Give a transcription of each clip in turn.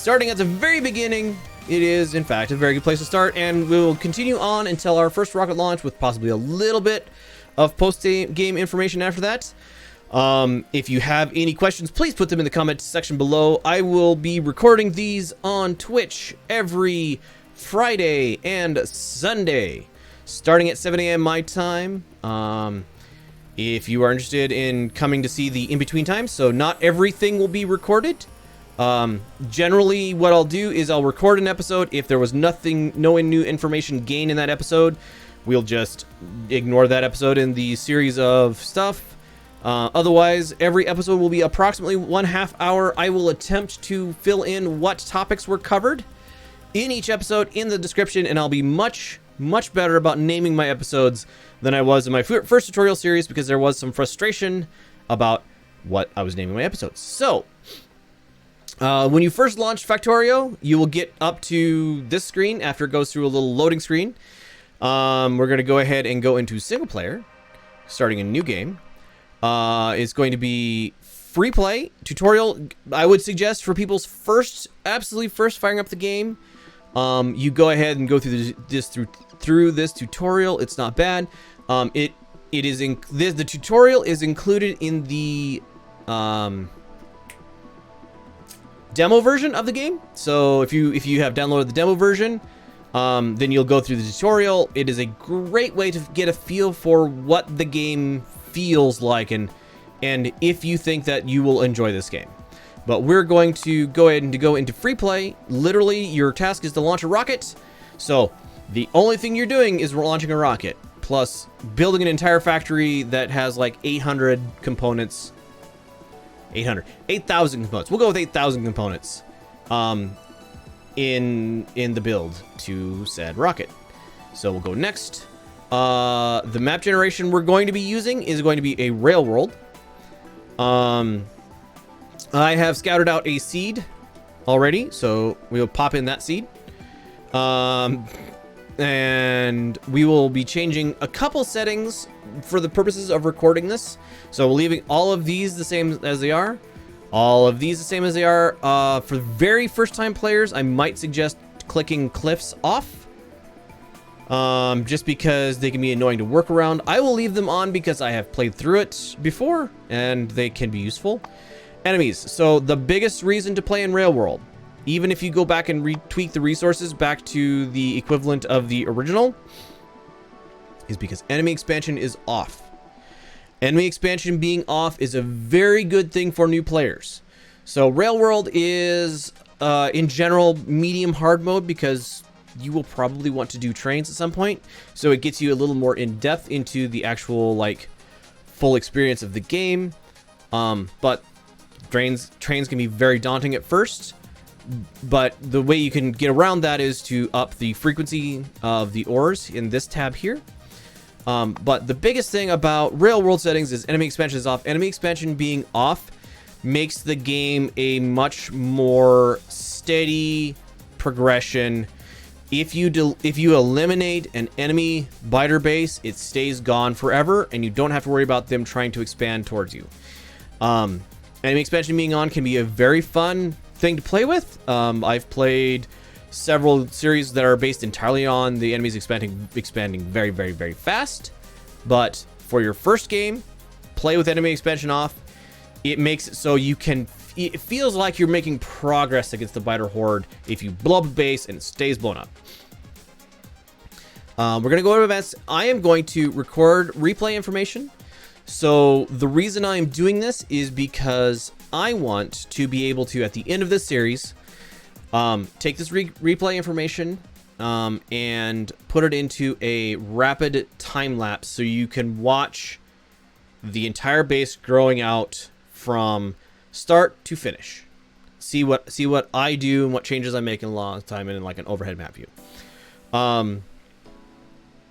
starting at the very beginning, it is, in fact, a very good place to start, and we will continue on until our first rocket launch with possibly a little bit of post-game information after that. If you have any questions, please put them in the comments section below. I will be recording these on Twitch every Friday and Sunday, starting at 7 a.m. my time. If you are interested in coming to see the in-between times, so not everything will be recorded. Generally what I'll do is I'll record an episode. If there was no new information gained in that episode, we'll just ignore that episode in the series of stuff. Otherwise, every episode will be approximately 1/2 hour. I will attempt to fill in what topics were covered in each episode in the description, and I'll be much better about naming my episodes than I was in my first tutorial series, because there was some frustration about what I was naming my episodes. So, when you first launch Factorio, you will get up to this screen after it goes through a little loading screen. We're going to go ahead and go into single player, starting a new game. It's going to be free play tutorial. I would suggest for people's absolutely first firing up the game, you go ahead and go through this tutorial. It's not bad. The tutorial is included in the demo version of the game. So if you have downloaded the demo version, then you'll go through the tutorial. It is a great way to get a feel for what the game feels like, and if you think that you will enjoy this game. But we're going to go ahead and go into free play. Literally, your task is to launch a rocket. So the only thing you're doing is launching a rocket, plus building an entire factory that has like 800 components. 8,000 components. We'll go with 8,000 components in the build to said rocket. So we'll go next. The map generation we're going to be using is going to be a rail world. I have scouted out a seed already, so we'll pop in that seed. And we will be changing a couple settings for the purposes of recording this. So we're leaving all of these the same as they are. All of these the same as they are. For very first time players, I might suggest clicking cliffs off. Just because they can be annoying to work around. I will leave them on because I have played through it before and they can be useful. Enemies. So the biggest reason to play in Rail World, even if you go back and retweak the resources back to the equivalent of the original, is because enemy expansion is off. Enemy expansion being off is a very good thing for new players. So Rail World is, in general, medium hard mode, because you will probably want to do trains at some point. So it gets you a little more in depth into the actual, like, full experience of the game. But trains can be very daunting at first. But the way you can get around that is to up the frequency of the ores in this tab here. But the biggest thing about Rail World settings is enemy expansion is off. Enemy expansion being off makes the game a much more steady progression. If you eliminate an enemy biter base, it stays gone forever, and you don't have to worry about them trying to expand towards you. Enemy expansion being on can be a very fun thing to play with. I've played several series that are based entirely on the enemies expanding very, very, very fast. But for your first game, play with enemy expansion off. It makes it so it feels like you're making progress against the biter horde if you blow up a base and it stays blown up. We're going to go to events. I am going to record replay information. So the reason I'm doing this is because I want to be able to, at the end of this series, take this replay information and put it into a rapid time lapse so you can watch the entire base growing out from start to finish. See what I do and what changes I make in a long time in like an overhead map view.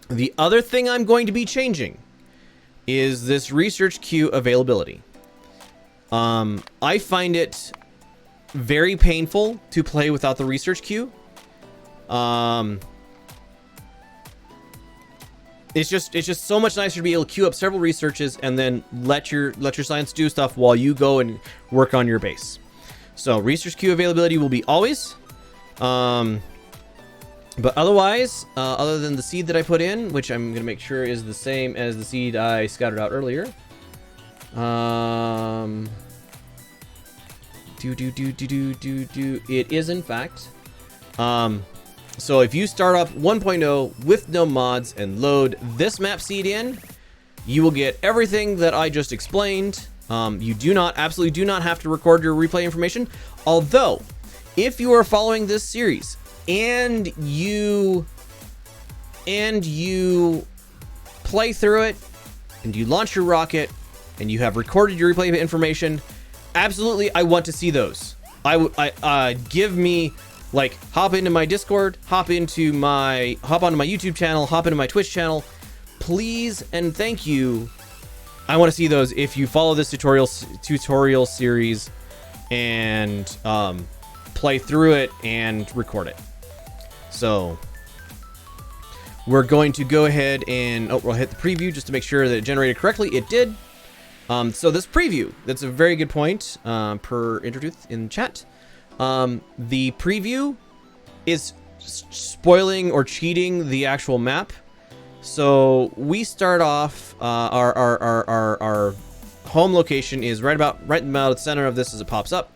The other thing I'm going to be changing is this research queue availability. I find it very painful to play without the research queue. It's just so much nicer to be able to queue up several researches and then let your science do stuff while you go and work on your base. So resource queue availability will be always. But otherwise, other than the seed that I put in, which I'm going to make sure is the same as the seed I scouted out earlier. It is, in fact. So if you start up 1.0 with no mods and load this map seed in, you will get everything that I just explained. You absolutely do not have to record your replay information. Although, if you are following this series and you play through it and you launch your rocket and you have recorded your replay information, absolutely, I want to see those. Give me, like, hop into my Discord, hop onto my YouTube channel, hop into my Twitch channel, please and thank you. I want to see those if you follow this tutorial series and play through it and record it. So we're going to go ahead and we'll hit the preview just to make sure that it generated correctly. It did. So this preview, that's a very good point, per Intertooth in chat. The preview is spoiling or cheating the actual map. So we start off, our home location is right in the center of this as it pops up.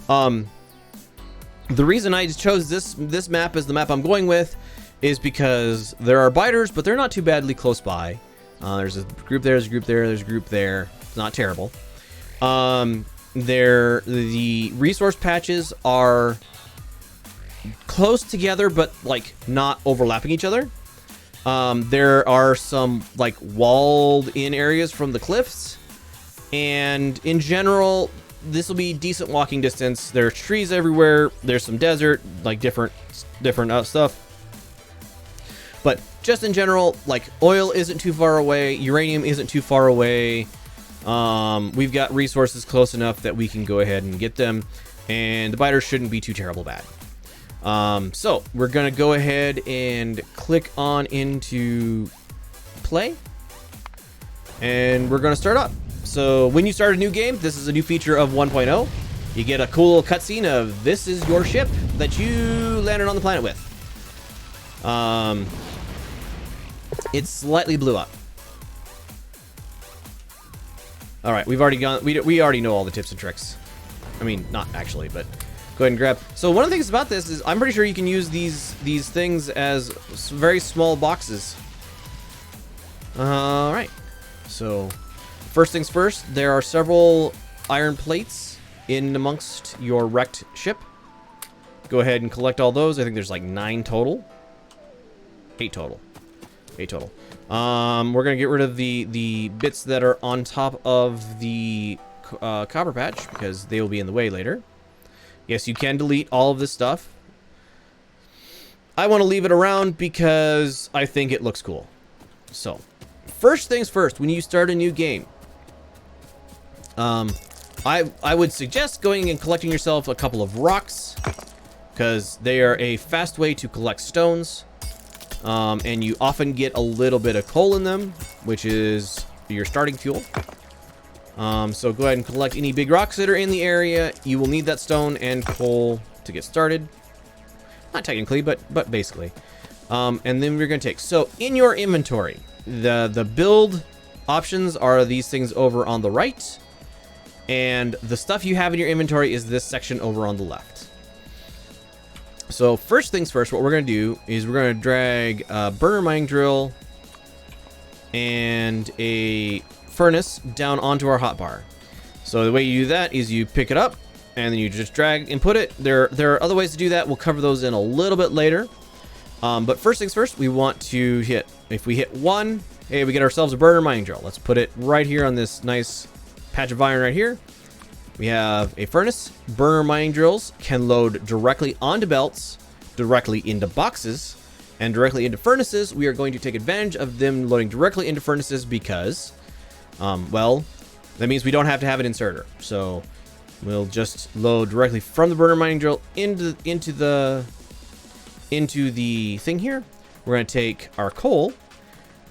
The reason I chose this map as the map I'm going with is because there are biters, but they're not too badly close by. There's a group there, there's a group there, there's a group there. It's not terrible. The resource patches are close together, but like not overlapping each other. There are some like walled in areas from the cliffs, and in general, this will be decent walking distance. There's trees everywhere. There's some desert, like different stuff. But just in general, like oil isn't too far away. Uranium isn't too far away. We've got resources close enough that we can go ahead and get them, and the biters shouldn't be too terrible bad. So we're gonna go ahead and click on into play, and we're gonna start up. So when you start a new game, this is a new feature of 1.0. You get a cool cutscene of this is your ship that you landed on the planet with. It slightly blew up. All right, we've already gone. We already know all the tips and tricks. I mean, not actually, but go ahead and grab. So one of the things about this is I'm pretty sure you can use these things as very small boxes. All right. So first things first, there are several iron plates in amongst your wrecked ship. Go ahead and collect all those. I think there's like 9 total. 8 total. 8 total. We're gonna get rid of the bits that are on top of the copper patch because they will be in the way later. Yes, you can delete all of this stuff. I want to leave it around because I think it looks cool. So, first things first, when you start a new game, I would suggest going and collecting yourself a couple of rocks because they are a fast way to collect stones. And you often get a little bit of coal in them, which is your starting fuel. So go ahead and collect any big rocks that are in the area. You will need that stone and coal to get started. Not technically, but basically. And then we're going to take... So in your inventory, the build options are these things over on the right. And the stuff you have in your inventory is this section over on the left. So first things first, what we're going to do is we're going to drag a burner mining drill and a furnace down onto our hotbar. So the way you do that is you pick it up and then you just drag and put it. There are other ways to do that. We'll cover those in a little bit later. But first things first, we want to hit, if we hit 1, hey, we get ourselves a burner mining drill. Let's put it right here on this nice patch of iron right here. We have a furnace. Burner mining drills can load directly onto belts, directly into boxes, and directly into furnaces. We are going to take advantage of them loading directly into furnaces because, well, that means we don't have to have an inserter. So we'll just load directly from the burner mining drill into the thing here. We're going to take our coal,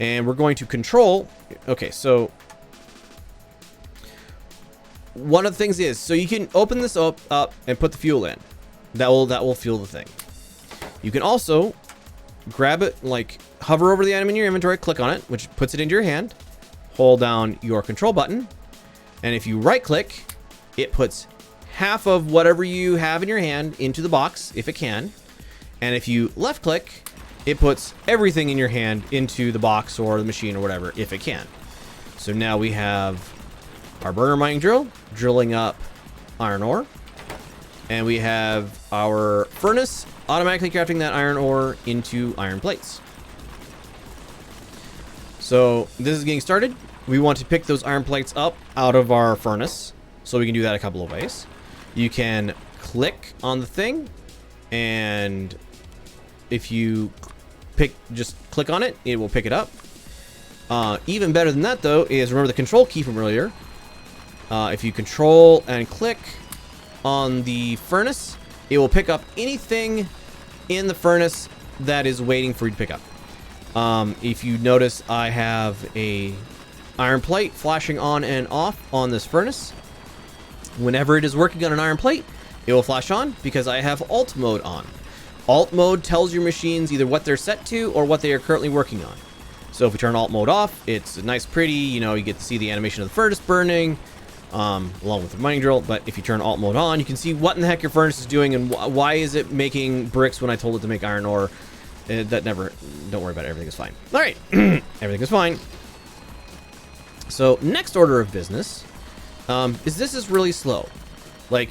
and we're going to control. Okay, so one of the things is, so you can open this up and put the fuel in. That will fuel the thing. You can also grab it, like hover over the item in your inventory, click on it, which puts it into your hand. Hold down your control button, and if you right click, it puts half of whatever you have in your hand into the box, if it can. And if you left click, it puts everything in your hand into the box or the machine or whatever, if it can. So now we have our burner mining drill drilling up iron ore, and we have our furnace automatically crafting that iron ore into iron plates. So this is getting started. We want to pick those iron plates up out of our furnace, so we can do that a couple of ways. You can click on the thing, and if you just click on it, it will pick it up. Even better than that, though, is remember the control key from earlier. If you control and click on the furnace, it will pick up anything in the furnace that is waiting for you to pick up. If you notice, I have a iron plate flashing on and off on this furnace. Whenever it is working on an iron plate, it will flash on because I have alt mode on. Alt mode tells your machines either what they're set to or what they are currently working on. So if we turn alt mode off, it's nice, pretty, you know, you get to see the animation of the furnace burning, along with the mining drill. But if you turn alt mode on, you can see what in the heck your furnace is doing and why is it making bricks when I told it to make iron ore. Don't worry about it, everything is fine. All right, everything is fine. So next order of business this is really slow. Like,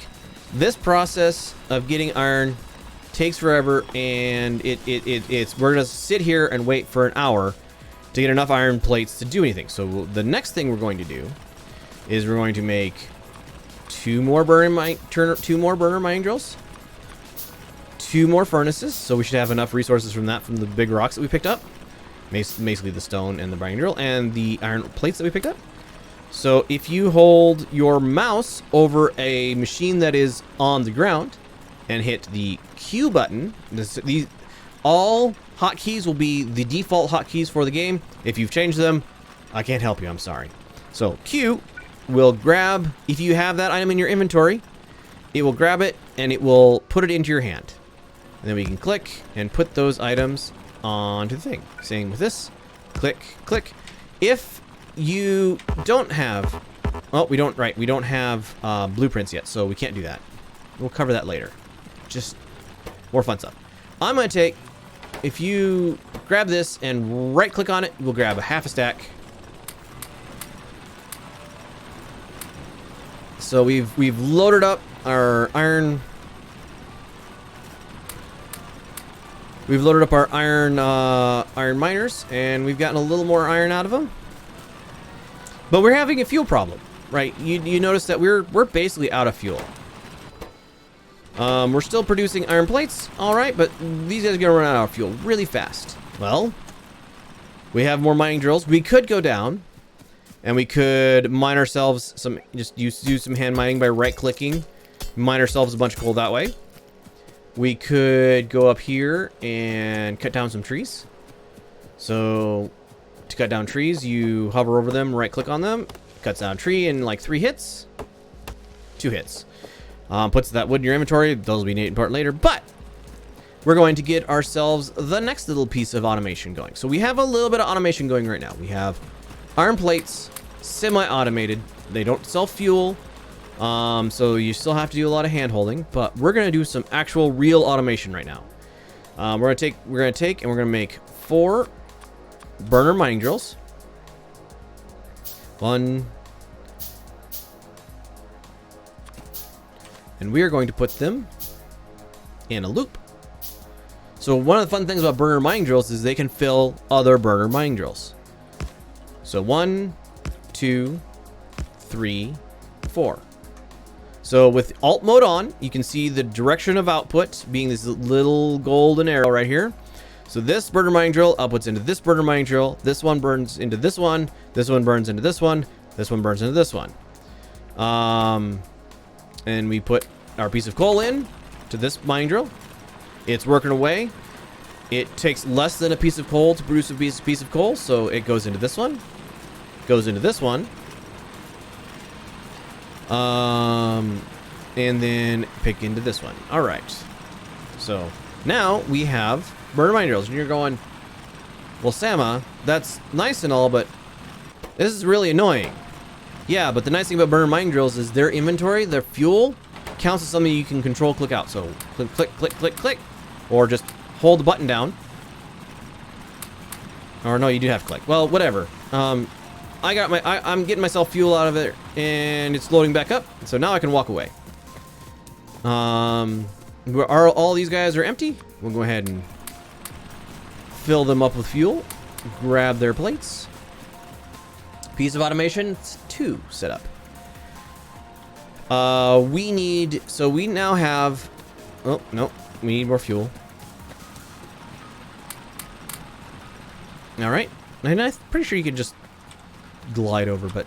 this process of getting iron takes forever, and we're gonna sit here and wait for an hour to get enough iron plates to do anything. So the next thing we're going to do is we're going to make two more burner mining drills, two more furnaces. So we should have enough resources from the big rocks that we picked up, basically the stone and the mining drill and the iron plates that we picked up. So if you hold your mouse over a machine that is on the ground and hit the Q button, all hotkeys will be the default hotkeys for the game. If you've changed them, I can't help you, I'm sorry. So Q will grab, if you have that item in your inventory, it will grab it and it will put it into your hand. And then we can click and put those items onto the thing. Same with this. Click, click. If you don't have, we don't have blueprints yet, so we can't do that. We'll cover that later. Just more fun stuff. I'm going to take, if you grab this and right click on it, we'll grab a half a stack. So we've loaded up our iron. We've loaded up our iron miners, and we've gotten a little more iron out of them. But we're having a fuel problem, right? You notice that we're basically out of fuel. We're still producing iron plates, all right, but these guys are gonna run out of fuel really fast. Well, we have more mining drills. We could go down, and we could mine ourselves some. Just do some hand mining by right-clicking, mine ourselves a bunch of coal that way. We could go up here and cut down some trees. So to cut down trees, you hover over them, right-click on them, cuts down a tree in like 3 hits, 2 hits. Puts that wood in your inventory. Those will be important later, but we're going to get ourselves the next little piece of automation going. So we have a little bit of automation going right now. We have iron plates, semi-automated. They don't sell fuel, so you still have to do a lot of hand-holding, but we're going to do some actual real automation right now. We're going to take and we're going to make 4 burner mining drills. 1. And we are going to put them in a loop. So one of the fun things about burner mining drills is they can fill other burner mining drills. So 1, 2, 3, 4. So with alt mode on, you can see the direction of output being this little golden arrow right here. So this burner mining drill outputs into this burner mining drill. This one burns into this one. This one burns into this one. This one burns into this one. And we put our piece of coal in to this mining drill. It's working away. It takes less than a piece of coal to produce a piece of coal, so it goes into this one, goes into this one, And then pick into this one. All right. So now we have burner mine drills, and you're going, well, Sama, that's nice and all, but this is really annoying. Yeah, but the nice thing about burner mine drills is their inventory, their fuel, counts as something you can control click out. So click, click, click, click, click, or just hold the button down. Or no, you do have to click. Well, whatever. I'm getting myself fuel out of it, and it's loading back up. So now I can walk away. All these guys are empty. We'll go ahead and fill them up with fuel. Grab their plates. Piece of automation, it's 2 set up. We now have, oh, no, we need more fuel. All right, and I'm pretty sure you can just glide over, but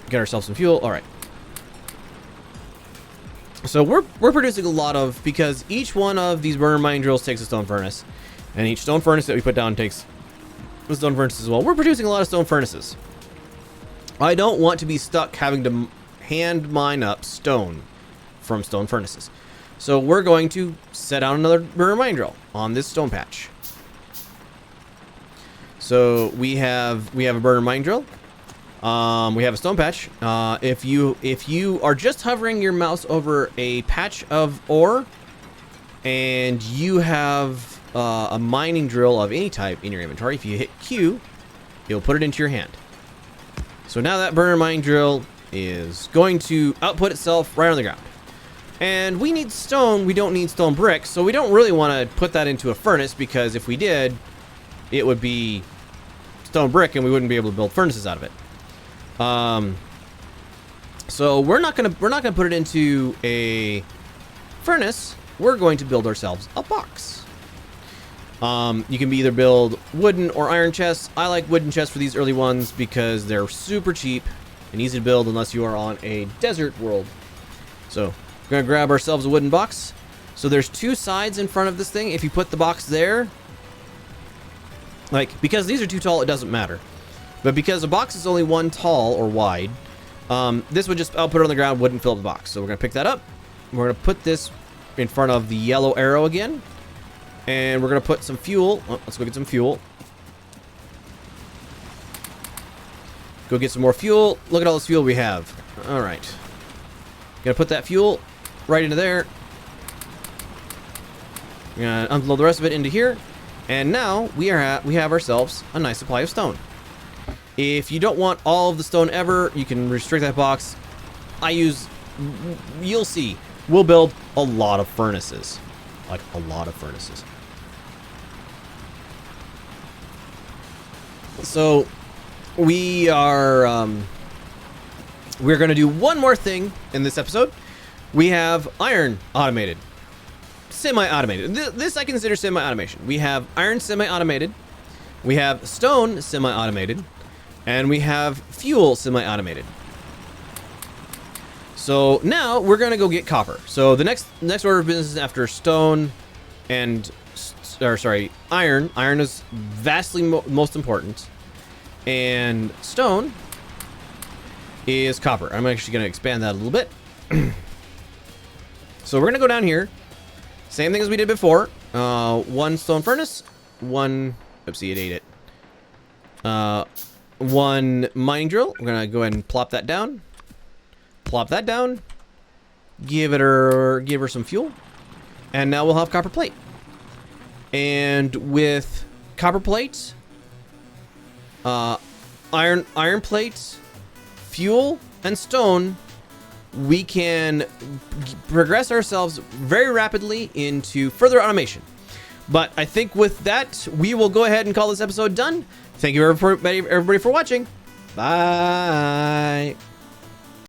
get ourselves some fuel. All right. So we're producing a lot of, because each one of these burner mine drills takes a stone furnace, and each stone furnace that we put down takes a stone furnace as well. We're producing a lot of stone furnaces. I don't want to be stuck having to hand mine up stone from stone furnaces. So we're going to set out another burner mine drill on this stone patch. So we have a burner mine drill. We have a stone patch. If you are just hovering your mouse over a patch of ore, and you have a mining drill of any type in your inventory, if you hit Q, it'll put it into your hand. So now that burner mine drill is going to output itself right on the ground. And we need stone. We don't need stone bricks, so we don't really want to put that into a furnace, because if we did, it would be stone brick, and we wouldn't be able to build furnaces out of it. So we're not gonna put it into a furnace. We're going to build ourselves a box. You can either build wooden or iron chests. I like wooden chests for these early ones because they're super cheap and easy to build unless you are on a desert world. So we're gonna grab ourselves a wooden box. So there's 2 sides in front of this thing. If you put the box there, like, because these are too tall, it doesn't matter. But because the box is only 1 tall or wide, this would just output it on the ground, wouldn't fill up the box. So we're going to pick that up. We're going to put this in front of the yellow arrow again. And we're going to put some fuel. Oh, let's go get some fuel. Go get some more fuel. Look at all this fuel we have. All right. Going to put that fuel right into there. Going to unload the rest of it into here. And now we have ourselves a nice supply of stone. If you don't want all of the stone ever, you can restrict that box. You'll see, we'll build a lot of furnaces. Like, a lot of furnaces. So, we're going to do one more thing in this episode. We have iron automated. Semi-automated. This I consider semi-automation. We have iron semi-automated. We have stone semi-automated. And we have fuel semi-automated. So now we're gonna go get copper. So the next order of business after stone and, iron. Iron is vastly most important, and stone is copper. I'm actually gonna expand that a little bit. So we're gonna go down here. Same thing as we did before. 1 stone furnace. 1. Oopsie, it ate it. 1 mining drill. We're gonna go ahead and plop that down. Plop that down. Give her some fuel. And now we'll have copper plate. And with copper plate, iron plate, fuel, and stone, we can progress ourselves very rapidly into further automation. But I think with that, we will go ahead and call this episode done. Thank you everybody for watching. Bye.